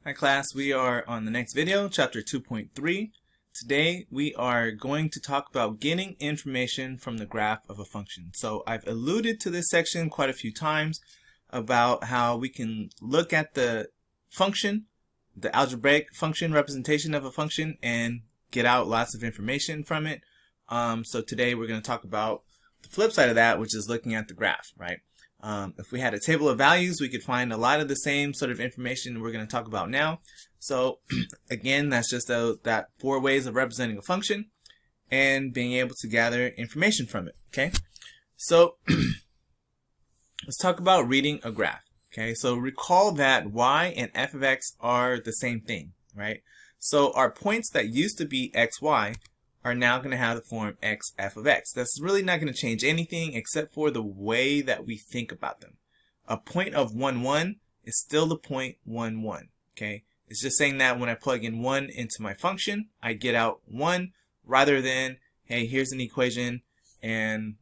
Hi class, we are on the next video, chapter 2.3. Today we are going to talk about getting information from the graph of a function. So I've alluded to this section quite a few times about how we can look at the function, the algebraic function representation of a function, and get out lots of information from it. So today we're going to talk about the flip side of that, which is looking at the graph, right? If we had a table of values, we could find a lot of the same sort of information we're going to talk about now. So again, that's just that 4 ways of representing a function and being able to gather information from it. Okay, so let's talk about reading a graph. Okay, so recall that y and f of x are the same thing, right? So our points that used to be x, y are now going to have the form x, f of x. That's really not going to change anything except for the way that we think about them. A point of 1, 1 is still the point 1, 1. Okay, it's just saying that when I plug in 1 into my function, I get out 1 rather than, hey, here's an equation and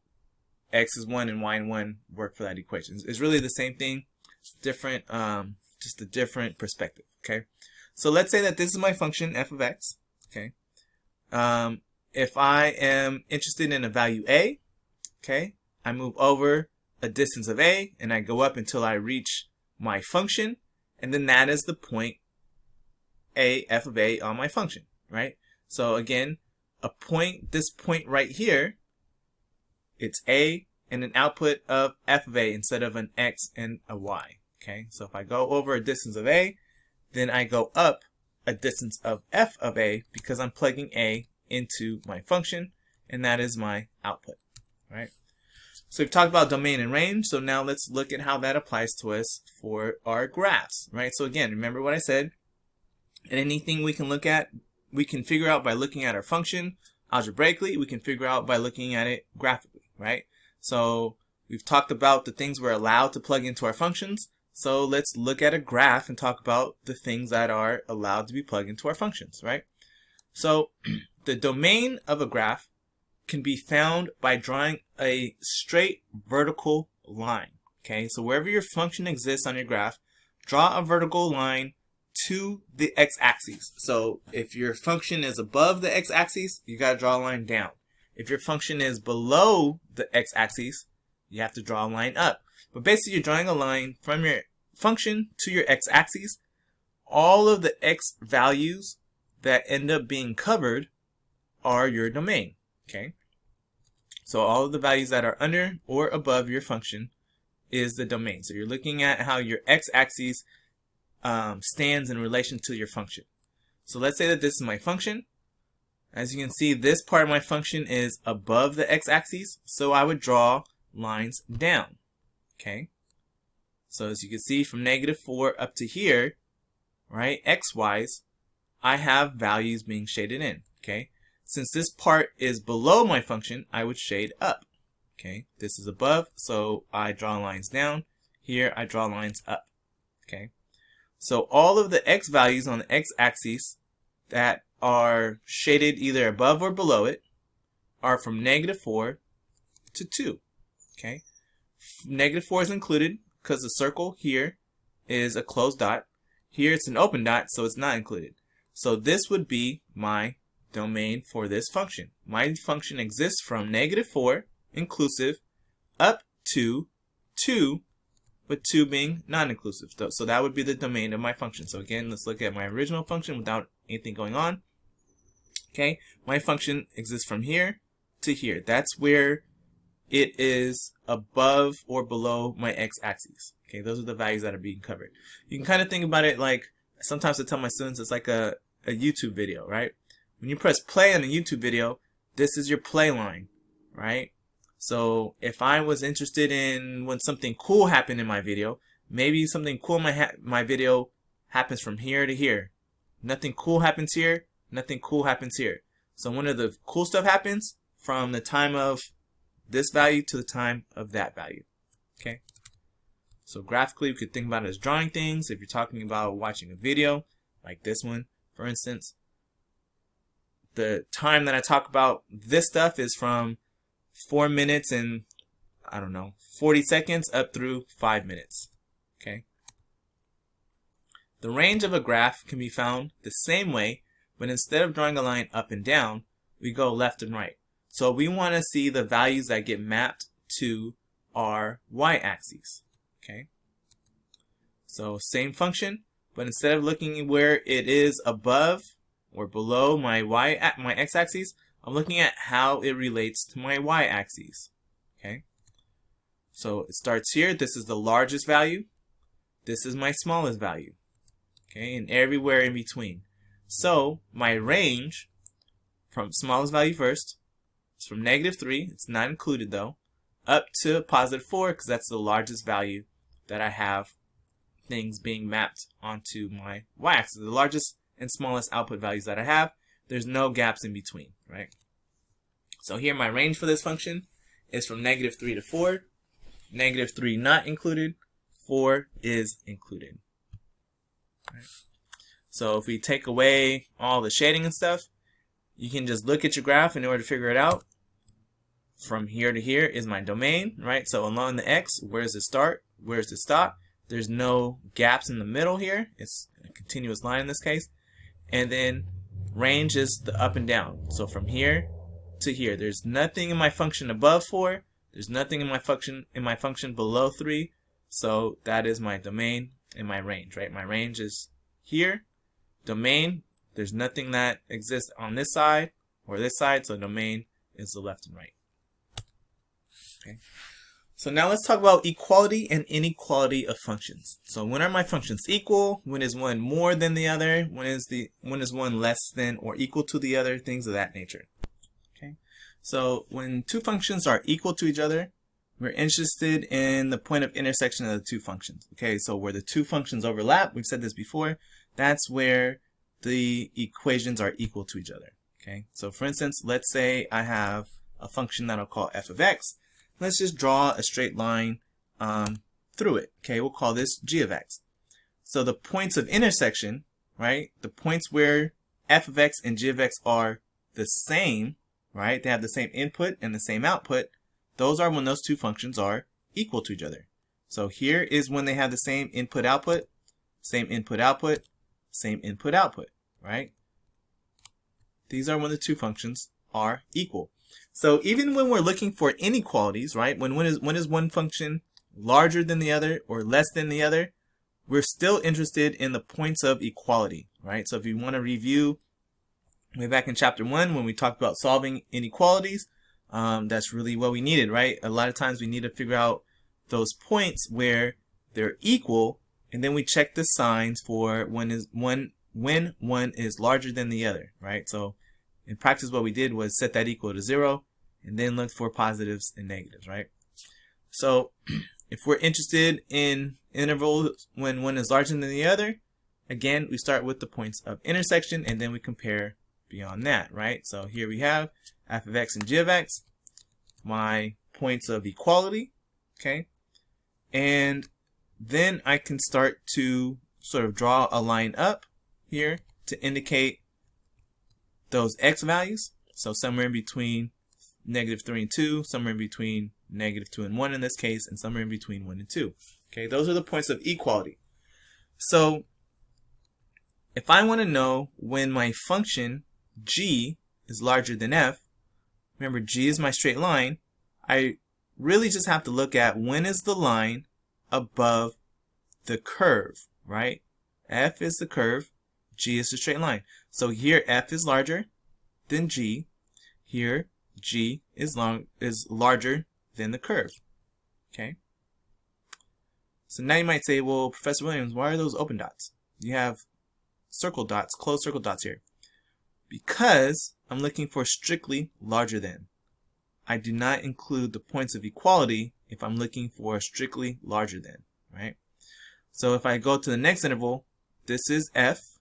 x is 1 and y and 1 work for that equation. It's really the same thing, different, just a different perspective. Okay, so let's say that this is my function f of x. Okay. If I am interested in a value a, okay, I move over a distance of a and I go up until I reach my function, and then that is the point a, f of a on my function, right? So again, this point right here, it's a and an output of f of a instead of an x and a y, okay? So if I go over a distance of a, then I go up a distance of f of a because I'm plugging a into my function, and that is my output, right? So we've talked about domain and range, so now let's look at how that applies to us for our graphs, right? So again, remember what I said, and anything we can look at, we can figure out by looking at our function algebraically, we can figure out by looking at it graphically, right? So we've talked about the things we're allowed to plug into our functions, so let's look at a graph and talk about the things that are allowed to be plugged into our functions, right? So the domain of a graph can be found by drawing a straight vertical line. Okay, so wherever your function exists on your graph, draw a vertical line to the x-axis. So if your function is above the x-axis, you got to draw a line down. If your function is below the x-axis, you have to draw a line up. But basically, you're drawing a line from your function to your x-axis. All of the x values that end up being covered are your domain. Okay, so all of the values that are under or above your function is the domain. So you're looking at how your x-axis stands in relation to your function. So let's say that this is my function. As you can see, this part of my function is above the x-axis, so I would draw lines down. Okay, so as you can see, from -4 up to here, right, x-wise, I have values being shaded in. Okay, since this part is below my function, I would shade up. Okay, this is above, so I draw lines down. Here I draw lines up. Okay, so all of the x values on the x-axis that are shaded either above or below it are from -4 to 2. Okay, -4 is included because the circle here is a closed dot. Here it's an open dot, so it's not included. So this would be my domain for this function. My function exists from -4 inclusive up to 2, with 2 being non-inclusive. So that would be the domain of my function. So again, let's look at my original function without anything going on. Okay, my function exists from here to here. That's where it is above or below my x-axis. Okay, those are the values that are being covered. You can kind of think about it like, sometimes I tell my students it's like a YouTube video, right? When you press play on a YouTube video, this is your play line, right? So if I was interested in when something cool happened in my video, maybe something cool in my video happens from here to here. Nothing cool happens here, nothing cool happens here. So one of the cool stuff happens from the time of this value to the time of that value. Okay? So graphically, we could think about it as drawing things. If you're talking about watching a video, like this one, for instance, the time that I talk about this stuff is from 4 minutes and, I don't know, 40 seconds up through 5 minutes. Okay. The range of a graph can be found the same way, but instead of drawing a line up and down, we go left and right. So we want to see the values that get mapped to our y-axis. Okay. So same function, but instead of looking where it is above or below my x-axis, I'm looking at how it relates to my y-axis. Okay. So it starts here. This is the largest value. This is my smallest value. Okay, and everywhere in between. So my range from smallest value first is from -3, it's not included though, up to +4 because that's the largest value that I have things being mapped onto my y-axis. The largest and smallest output values that I have, there's no gaps in between, right? So here my range for this function is from -3 to 4. -3 not included, 4 is included. Right. So if we take away all the shading and stuff, you can just look at your graph in order to figure it out. From here to here is my domain, right? So along the x, where does it start? Where does it stop? There's no gaps in the middle here. It's a continuous line in this case. And then range is the up and down. So from here to here, there's nothing in my function above 4. There's nothing in my function below 3. So that is my domain and my range, right? My range is here. Domain, there's nothing that exists on this side or this side, so domain is the left and right. Okay. So now let's talk about equality and inequality of functions. So when are my functions equal? When is one more than the other? When is one less than or equal to the other? Things of that nature. Okay. So when two functions are equal to each other, we're interested in the point of intersection of the two functions. Okay, so where the two functions overlap, we've said this before, that's where the equations are equal to each other. Okay, so for instance, let's say I have a function that I'll call f of x. Let's just draw a straight line through it. Okay, we'll call this g of x. So the points of intersection, right, the points where f of x and g of x are the same, right, they have the same input and the same output, those are when those two functions are equal to each other. So here is when they have the same input output, same input output, same input output, right? These are when the two functions are equal. So even when we're looking for inequalities, right, when is one function larger than the other or less than the other, we're still interested in the points of equality, right? So if you want to review way back in chapter 1 when we talked about solving inequalities, that's really what we needed, right? A lot of times we need to figure out those points where they're equal, and then we check the signs for when one is larger than the other, right? So in practice, what we did was set that equal to 0, and then look for positives and negatives, right? So if we're interested in intervals when one is larger than the other, again, we start with the points of intersection, and then we compare beyond that, right? So here we have f of x and g of x, my points of equality, okay? And then I can start to sort of draw a line up here to indicate those x values. So somewhere in between -3 and 2, somewhere in between -2 and 1 in this case, and somewhere in between 1 and 2. Okay, those are the points of equality. So if I want to know when my function g is larger than f, remember g is my straight line, I really just have to look at when is the line above the curve, right? F is the curve, g is the straight line. So here f is larger than g, here g is larger than the curve. Okay? So now you might say, well, Professor Williams, why are those open dots? You have circle dots, closed circle dots here. Because I'm looking for strictly larger than. I do not include the points of equality if I'm looking for strictly larger than, right? So if I go to the next interval, this is f,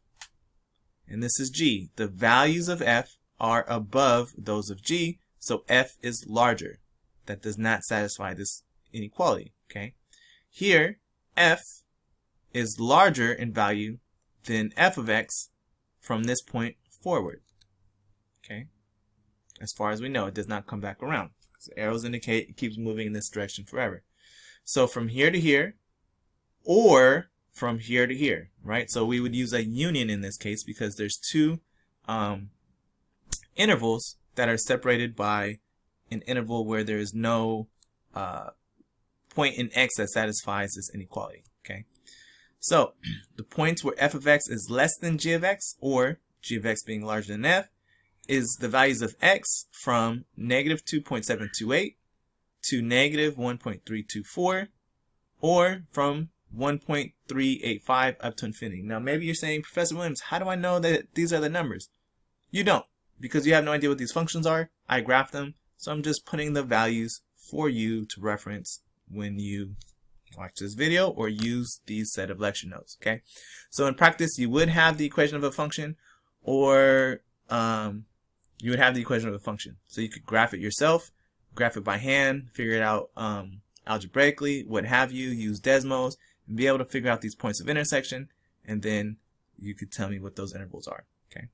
and this is g. The values of f are above those of g, so f is larger. That does not satisfy this inequality, okay? Here, f is larger in value than f of x from this point forward, okay? As far as we know, it does not come back around. The arrows indicate it keeps moving in this direction forever. So from here to here, or from here to here, right? So we would use a union in this case because there's two intervals that are separated by an interval where there is no point in x that satisfies this inequality, okay? So the points where f of x is less than g of x, or g of x being larger than f, is the values of x from negative 2.728 to negative 1.324, or from 1.385 up to infinity. Now maybe you're saying, Professor Williams, how do I know that these are the numbers? You don't, because you have no idea what these functions are. I graphed them, so I'm just putting the values for you to reference when you watch this video or use these set of lecture notes, okay? So in practice, you would have the equation of a function, or you would have the equation of a function. So you could graph it yourself, graph it by hand, figure it out algebraically, what have you, use Desmos, and be able to figure out these points of intersection, and then you could tell me what those intervals are, okay?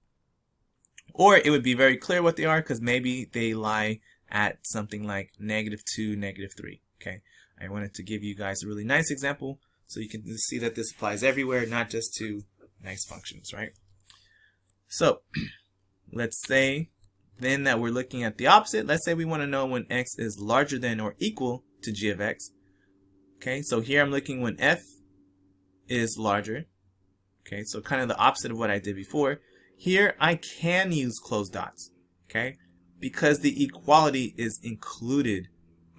Or it would be very clear what they are, because maybe they lie at something like -2, -3, okay? I wanted to give you guys a really nice example so you can see that this applies everywhere, not just to nice functions, right? So let's say then that we're looking at the opposite. Let's say we want to know when x is larger than or equal to g of x. Okay, so here I'm looking when f is larger. Okay, so kind of the opposite of what I did before. Here I can use closed dots, okay, because the equality is included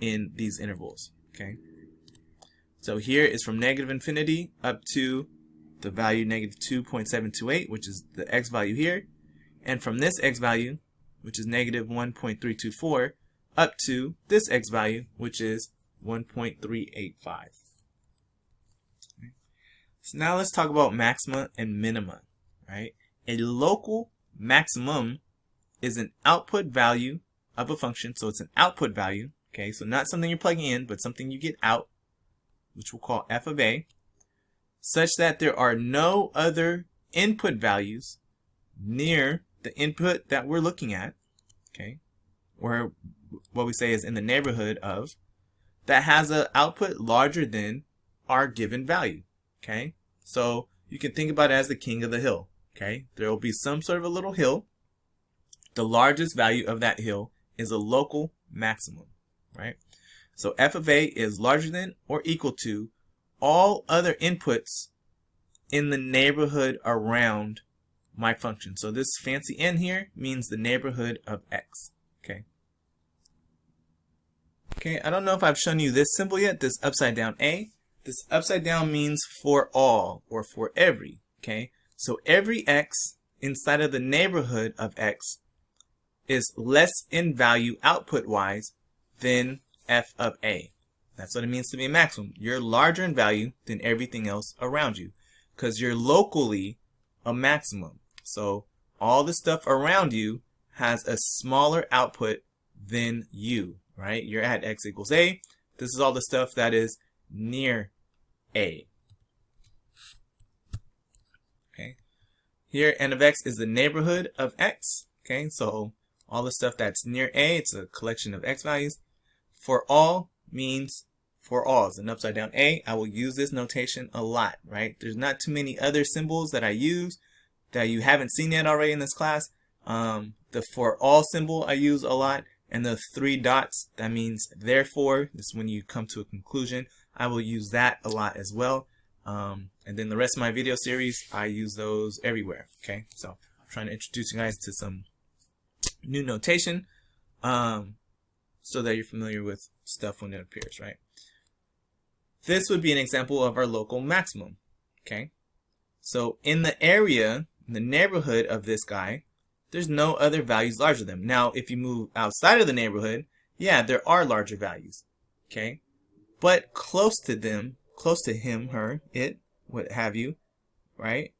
in these intervals, okay. So here is from negative infinity up to the value negative 2.728, which is the x value here, and from this x value, which is negative 1.324, up to this x value, which is 1.385. Okay. So now let's talk about maxima and minima, right? A local maximum is an output value of a function, so it's an output value, okay? So not something you're plugging in, but something you get out, which we'll call f of a, such that there are no other input values near the input that we're looking at, okay, or what we say is in the neighborhood of, that has an output larger than our given value, okay? So you can think about it as the king of the hill, okay? There will be some sort of a little hill. The largest value of that hill is a local maximum, right? So f of a is larger than or equal to all other inputs in the neighborhood around my function. So this fancy n here means the neighborhood of x, okay? Okay, I don't know if I've shown you this symbol yet, this upside down A. This upside down means for all or for every, okay? So every x inside of the neighborhood of x is less in value output-wise than f of a. That's what it means to be a maximum. You're larger in value than everything else around you because you're locally a maximum. So all the stuff around you has a smaller output than you, right? You're at x equals a. This is all the stuff that is near a. Okay. Here n of x is the neighborhood of x. Okay, so all the stuff that's near a, it's a collection of x values. For all means for all. It's an upside down A. I will use this notation a lot, right? There's not too many other symbols that I use that you haven't seen yet already in this class. The for all symbol I use a lot, and the 3 dots, that means therefore. This is when you come to a conclusion. I will use that a lot as well. And then the rest of my video series, I use those everywhere. Okay, so I'm trying to introduce you guys to some new notation so that you're familiar with stuff when it appears, right? This would be an example of our local maximum. Okay, so in the area, in the neighborhood of this guy, there's no other values larger than them. Now, if you move outside of the neighborhood, yeah, there are larger values. Okay, but close to them, close to him, her, it, what have you, right?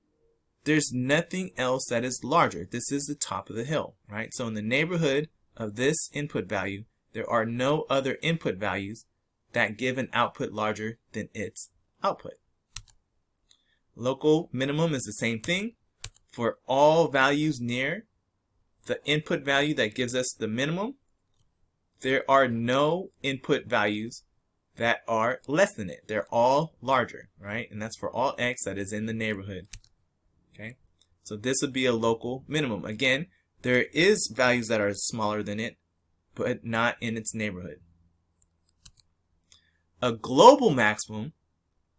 There's nothing else that is larger. This is the top of the hill, right? So in the neighborhood of this input value, there are no other input values that give an output larger than its output. Local minimum is the same thing. For all values near the input value that gives us the minimum, there are no input values that are less than it. They're all larger, right? And that's for all x that is in the neighborhood. Okay, so this would be a local minimum. Again, there is values that are smaller than it, but not in its neighborhood. A global maximum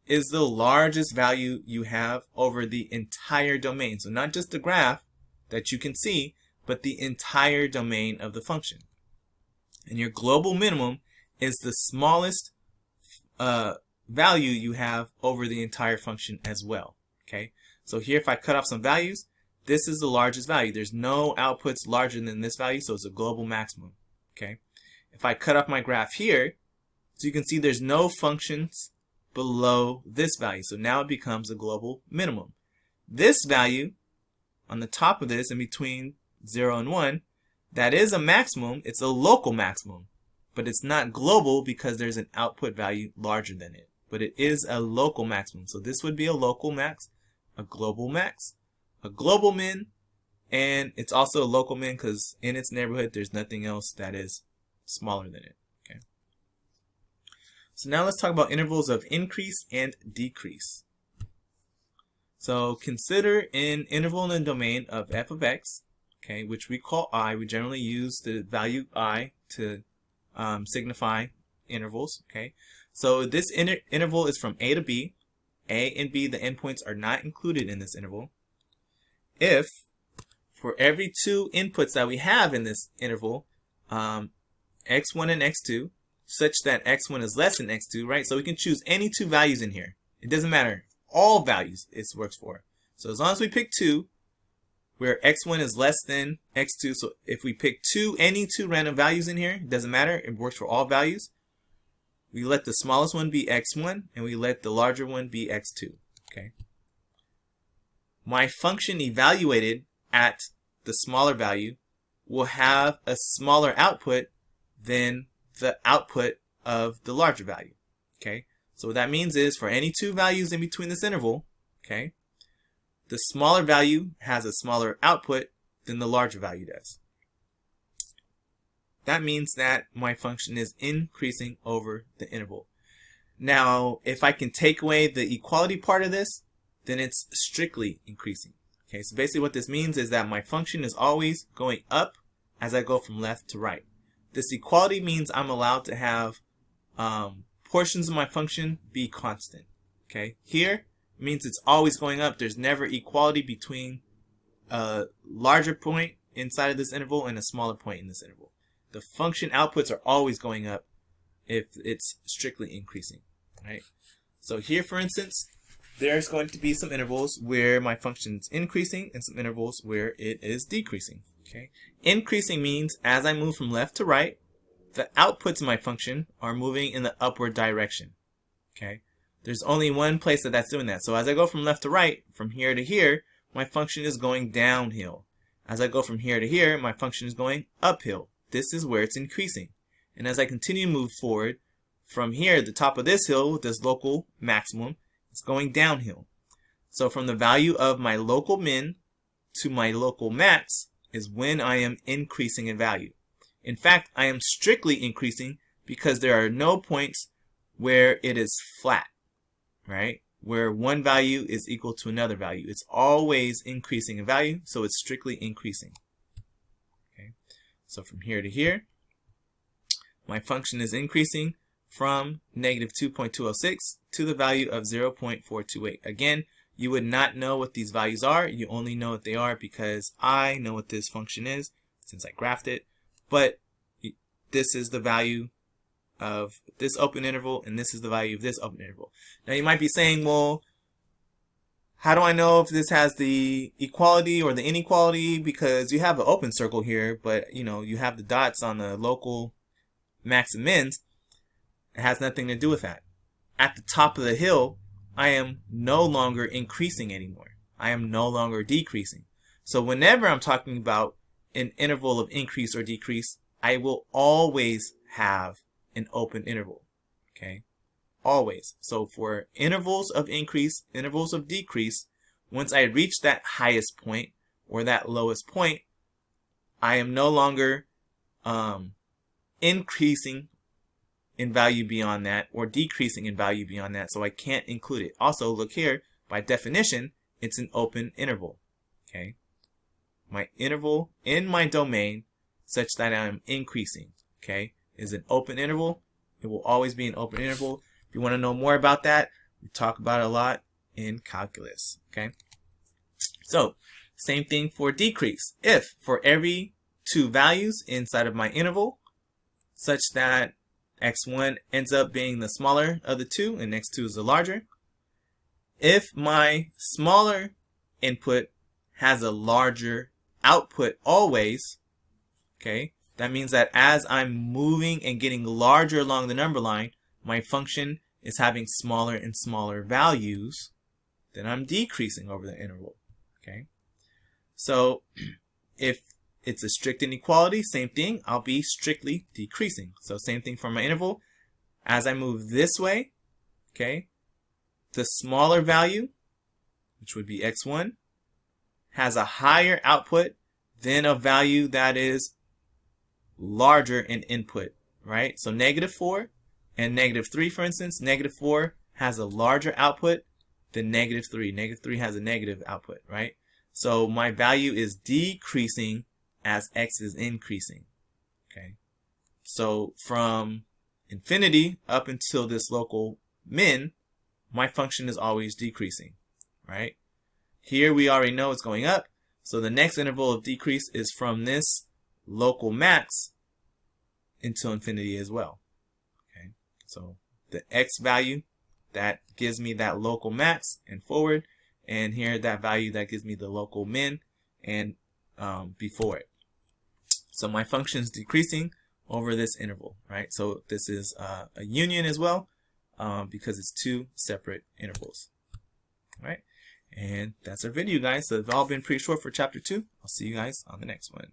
is the largest value you have over the entire domain. So not just the graph that you can see, but the entire domain of the function. And your global minimum is the smallest value you have over the entire function as well. Okay, so here if I cut off some values, this is the largest value. There's no outputs larger than this value, so it's a global maximum. Okay, if I cut off my graph here, so you can see there's no functions below this value. So now it becomes a global minimum. This value on the top of this, in between 0 and 1, that is a maximum. It's a local maximum, but it's not global because there's an output value larger than it. But it is a local maximum. So this would be a local max, a global max, a global min, and it's also a local min because in its neighborhood there's nothing else that is smaller than it. Okay. So now let's talk about intervals of increase and decrease. So consider an interval in the domain of f of x, okay, which we call I. We generally use the value I to signify intervals. Okay, so this interval is from a to b. A and b, the endpoints, are not included in this interval. If for every two inputs that we have in this interval, x1 and x2, such that x1 is less than x2, right? So we can choose any two values in here. It doesn't matter. All values it works for. So as long as we pick 2, where x1 is less than x2, so if we pick any two random values in here, it doesn't matter, it works for all values. We let the smallest one be x1, and we let the larger one be x2. Okay. My function evaluated at the smaller value will have a smaller output than the output of the larger value. Okay. So what that means is for any two values in between this interval, okay, the smaller value has a smaller output than the larger value does. That means that my function is increasing over the interval. Now, if I can take away the equality part of this, then it's strictly increasing. Okay, so basically what this means is that my function is always going up as I go from left to right. This equality means I'm allowed to have portions of my function be constant. Okay, here it means it's always going up. There's never equality between a larger point inside of this interval and a smaller point in this interval. The function outputs are always going up if it's strictly increasing, right? So here, for instance, there's going to be some intervals where my function is increasing and some intervals where it is decreasing. Okay, increasing means as I move from left to right, the outputs of my function are moving in the upward direction. Okay, there's only one place that's doing that. So as I go from left to right, from here to here, my function is going downhill. As I go from here to here, my function is going uphill. This is where it's increasing. And as I continue to move forward, from here, the top of this hill, this local maximum, it's going downhill. So from the value of my local min to my local max is when I am increasing in value. In fact, I am strictly increasing because there are no points where it is flat, right? Where one value is equal to another value. It's always increasing in value, so it's strictly increasing. Okay, so from here to here, my function is increasing from negative 2.206 to the value of 0.428. Again, you would not know what these values are. You only know what they are because I know what this function is since I graphed it. But this is the value of this open interval, and this is the value of this open interval. Now you might be saying, well, how do I know if this has the equality or the inequality? Because you have an open circle here, but you have the dots on the local max and mins. It has nothing to do with that. At the top of the hill, I am no longer increasing anymore. I am no longer decreasing. So whenever I'm talking about an interval of increase or decrease, I will always have an open interval. Okay? Always. So for intervals of increase, intervals of decrease, once I reach that highest point or that lowest point, I am no longer increasing in value beyond that or decreasing in value beyond that, so I can't include it. Also, look here, by definition, it's an open interval. Okay, my interval in my domain such that I'm increasing, okay, is an open interval. It will always be an open interval. If you want to know more about that, we talk about it a lot in calculus. Okay, so same thing for decrease. If for every two values inside of my interval such that x1 ends up being the smaller of the two and x2 is the larger, if my smaller input has a larger output always, okay, that means that as I'm moving and getting larger along the number line, my function is having smaller and smaller values, then I'm decreasing over the interval. Okay, so if it's a strict inequality, same thing, I'll be strictly decreasing. So same thing for my interval. As I move this way, okay, the smaller value, which would be x1, has a higher output than a value that is larger in input, right? So -4 and -3, for instance, -4 has a larger output than -3. -3 has a negative output, right? So my value is decreasing as x is increasing. Okay, so from infinity up until this local min, my function is always decreasing, right? Here we already know it's going up, so the next interval of decrease is from this local max until infinity as well. Okay, so the x value that gives me that local max and forward, and here that value that gives me the local min and before it. So my function is decreasing over this interval, right? So this is a union as well because it's two separate intervals, all right? And that's our video, guys. So it's all been pretty short for chapter 2. I'll see you guys on the next one.